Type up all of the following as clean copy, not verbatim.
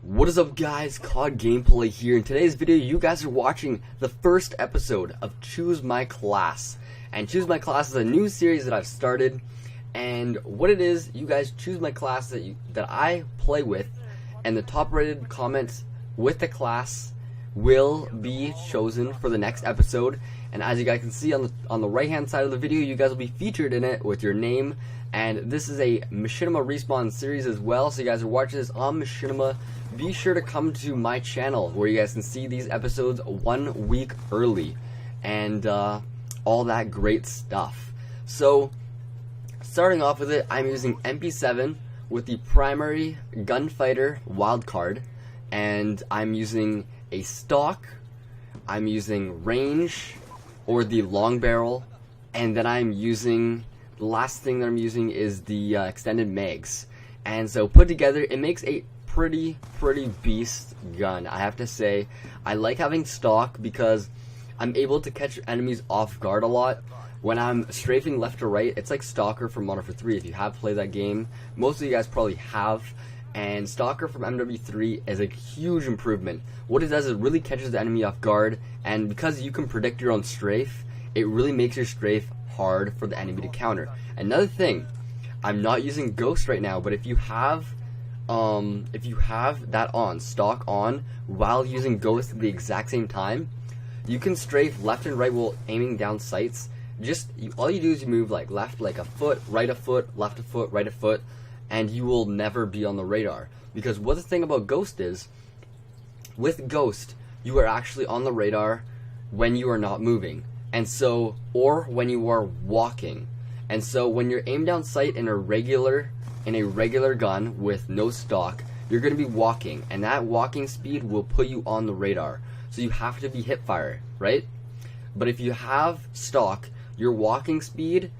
What is up, guys? COD Gameplay here. In today's video, you guys are watching the first episode of Choose My Class. And Choose My Class is a new series that I've started. And what it is, you guys choose my class that I play with, and the top rated comments with the class will be chosen for the next episode. And as you guys can see on the right hand side of the video, you guys will be featured in it with your name. And this is a Machinima Respawn series as well, so you guys are watching this on Machinima. Be sure to come to my channel where you guys can see these episodes 1 week early and all that great stuff. So starting off with it, I'm using MP7 with the primary gunfighter wildcard, and I'm using a stock, I'm using range or the long barrel, and then I'm using, the last thing that I'm using is the extended mags. And so put together, it makes a pretty beast gun. I have to say, I like having stock because I'm able to catch enemies off guard a lot. When I'm strafing left or right, it's like Stalker from Modern Warfare 3. If you have played that game, most of you guys probably have. And Stalker from MW3 is a huge improvement. What it does is it really catches the enemy off guard, and because you can predict your own strafe, it really makes your strafe hard for the enemy to counter. Another thing, I'm not using Ghost right now, but if you have that on, stock on, while using Ghost at the exact same time, you can strafe left and right while aiming down sights. All you do is you move like left like a foot, right a foot, left a foot, right a foot, and you will never be on the radar. Because what the thing about Ghost is, with Ghost, you are actually on the radar when you are not moving, and so, or when you are walking. And so when you're aimed down sight in a regular gun with no stock, you're going to be walking, and that walking speed will put you on the radar. So you have to be hipfire, right? But if you have stock, your walking speed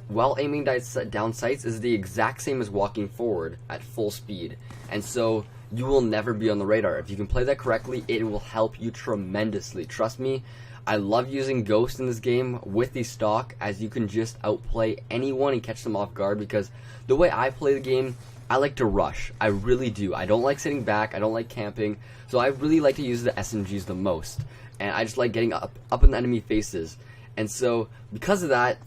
while aiming down sights is the exact same as walking forward at full speed. And so you will never be on the radar. If you can play that correctly, it will help you tremendously. Trust me, I love using Ghost in this game with the stock, as you can just outplay anyone and catch them off guard. Because the way I play the game, I like to rush. I really do. I don't like sitting back. I don't like camping. So I really like to use the SMGs the most. And I just like getting up in the enemy faces. And so because of that,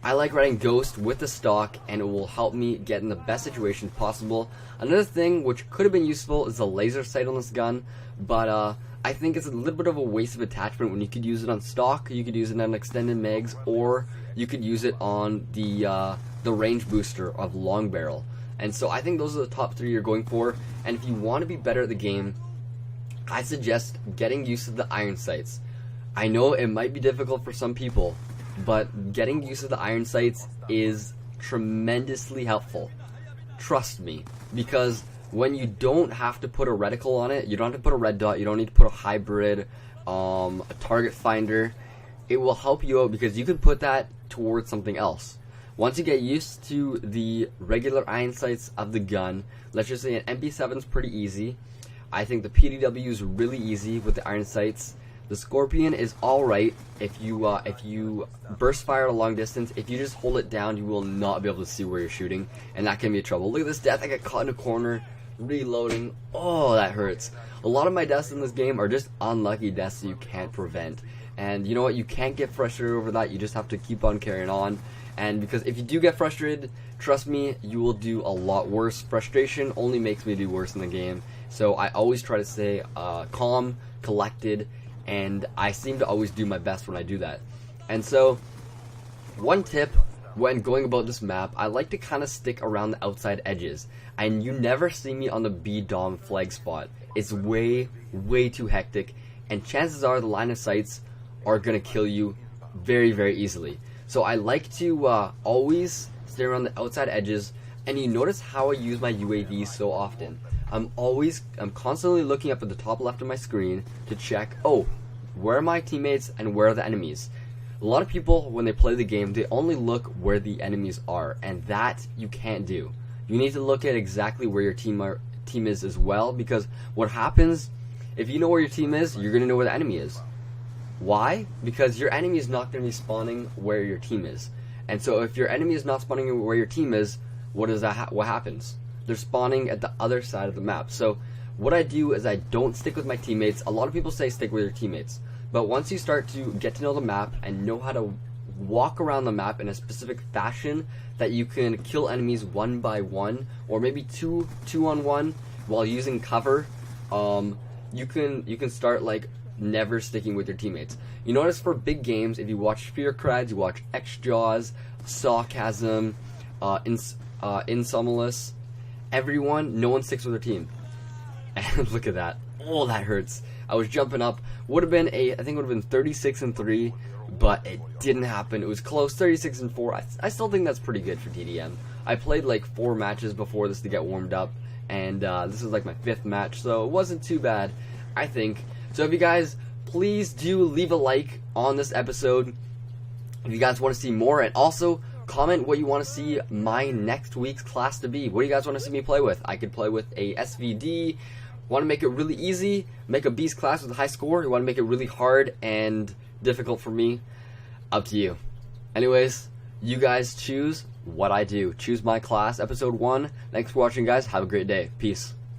I like riding Ghost with the stock, and it will help me get in the best situations possible. Another thing which could have been useful is the laser sight on this gun, but I think it's a little bit of a waste of attachment when you could use it on stock, you could use it on extended mags, or you could use it on the range booster of long barrel. And so I think those are the top 3 you're going for. And if you want to be better at the game, I suggest getting used to the iron sights. I know it might be difficult for some people, but getting used to the iron sights is tremendously helpful. Trust me, because when you don't have to put a reticle on it, you don't have to put a red dot, you don't need to put a hybrid, a target finder, it will help you out because you can put that towards something else. Once you get used to the regular iron sights of the gun, let's just say an MP7 is pretty easy. I think the PDW is really easy with the iron sights. The Scorpion is alright if you burst fire at a long distance. If you just hold it down, you will not be able to see where you're shooting, and that can be trouble. Look at this death, I got caught in a corner, reloading. Oh, that hurts. A lot of my deaths in this game are just unlucky deaths that you can't prevent. And you know what, you can't get frustrated over that, you just have to keep on carrying on. And because if you do get frustrated, trust me, you will do a lot worse. Frustration only makes me do worse in the game. So I always try to stay calm, collected, and I seem to always do my best when I do that. And so, one tip when going about this map, I like to kind of stick around the outside edges. And you never see me on the B-Dom flag spot. It's way too hectic, and chances are the line of sights are going to kill you very easily. So I like to always stay around the outside edges, and you notice how I use my UAVs so often. I'm constantly looking up at the top left of my screen to check, oh, where are my teammates and where are the enemies? A lot of people, when they play the game, they only look where the enemies are, and that you can't do. You need to look at exactly where your team is as well, because what happens, if you know where your team is, you're going to know where the enemy is. Why? Because your enemy is not going to be spawning where your team is. And so if your enemy is not spawning where your team is, what happens? They're spawning at the other side of the map. So what I do is I don't stick with my teammates. A lot of people say stick with your teammates, but once you start to get to know the map and know how to walk around the map in a specific fashion that you can kill enemies one by one, or maybe two on one while using cover, you can start like never sticking with your teammates. You notice for big games, if you watch Fear Creds, you watch X-Jaws, Sarcasm, Insomolus, no one sticks with their team. And look at that. Oh, that hurts. I was jumping up. I think it would have been 36-3, but it didn't happen. It was close, 36-4. I still think that's pretty good for TDM. I played like 4 matches before this to get warmed up, and this was like my 5th match, so it wasn't too bad, I think. So if you guys, please do leave a like on this episode if you guys want to see more, and also comment what you want to see my next week's class to be. What do you guys want to see me play with? I could play with a SVD. Want to make it really easy, make a beast class with a high score? You want to make it really hard and difficult for me? Up to you. Anyways, you guys choose what I do. Choose my class, episode 1. Thanks for watching, guys. Have a great day. Peace.